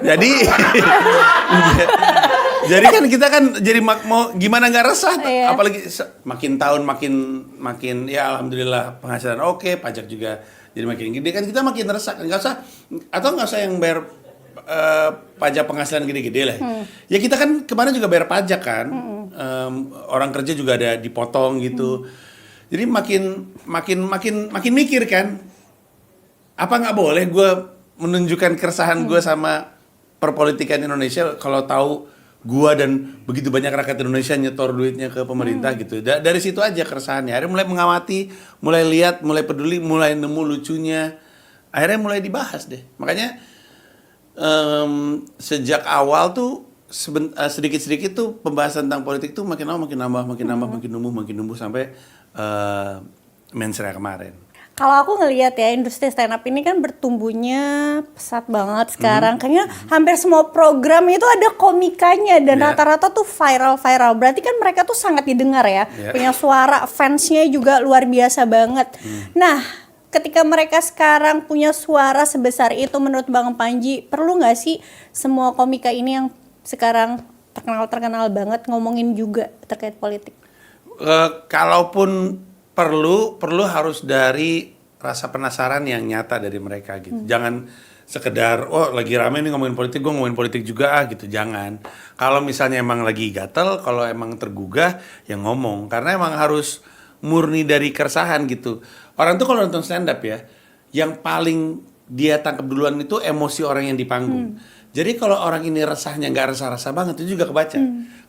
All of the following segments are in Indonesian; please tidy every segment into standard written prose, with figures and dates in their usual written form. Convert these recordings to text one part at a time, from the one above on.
Jadi jadi kan kita kan jadi mau gimana nggak resah, Iya. apalagi makin tahun makin ya alhamdulillah penghasilan oke, pajak juga jadi makin gede kan kita makin resah. Nggak usah yang bayar pajak penghasilan gede-gede lah. Ya kita kan kemarin juga bayar pajak kan. Orang kerja juga ada dipotong gitu. Jadi makin mikir kan. Apa nggak boleh gue menunjukkan keresahan gue sama perpolitikan Indonesia kalau tahu gue dan begitu banyak rakyat Indonesia nyetor duitnya ke pemerintah gitu. Dari situ aja keresahannya. Akhirnya mulai mengamati, mulai lihat, mulai peduli, mulai nemu lucunya. Akhirnya mulai dibahas deh. Makanya sejak awal tuh sedikit-sedikit tuh pembahasan tentang politik tuh makin numbuh sampai mensreya kemarin. Kalau aku ngelihat ya industri stand up ini kan bertumbuhnya pesat banget sekarang. Kayaknya hampir semua program itu ada komikanya dan rata-rata tuh viral. Berarti kan mereka tuh sangat didengar ya. Punya suara, fansnya juga luar biasa banget. Nah, ketika mereka sekarang punya suara sebesar itu menurut Bang Panji, perlu nggak sih semua komika ini yang sekarang terkenal banget ngomongin juga terkait politik? Kalaupun perlu harus dari rasa penasaran yang nyata dari mereka gitu. Jangan sekedar lagi rame nih ngomongin politik, gue ngomongin politik juga gitu. Jangan. Kalau misalnya emang lagi gatel, kalau emang tergugah ya ngomong, karena emang harus murni dari keresahan gitu. Orang tuh kalau nonton stand up ya, yang paling dia tangkap duluan itu emosi orang yang di panggung. Jadi kalau orang ini resahnya nggak resah-resah banget, itu juga kebaca.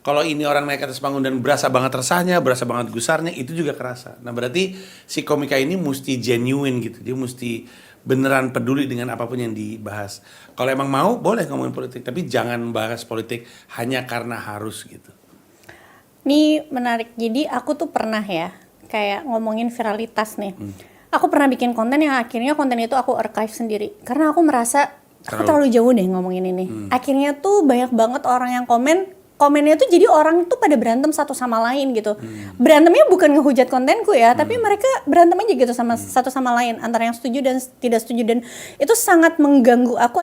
Kalau ini orang naik ke atas panggung dan berasa banget resahnya, berasa banget gusarnya, itu juga kerasa. Nah berarti si komika ini mesti genuine gitu. Dia mesti beneran peduli dengan apapun yang dibahas. Kalau emang mau, boleh ngomongin politik. Tapi jangan bahas politik hanya karena harus gitu. Ini menarik. Jadi aku tuh pernah ya, kayak ngomongin viralitas nih. Aku pernah bikin konten yang akhirnya konten itu aku archive sendiri. Karena aku merasa aku terlalu jauh deh ngomongin ini. Akhirnya tuh banyak banget orang yang komennya tuh jadi orang tuh pada berantem satu sama lain gitu. Berantemnya bukan ngehujat kontenku ya, tapi mereka berantem aja gitu sama satu sama lain antara yang setuju dan tidak setuju, dan itu sangat mengganggu aku.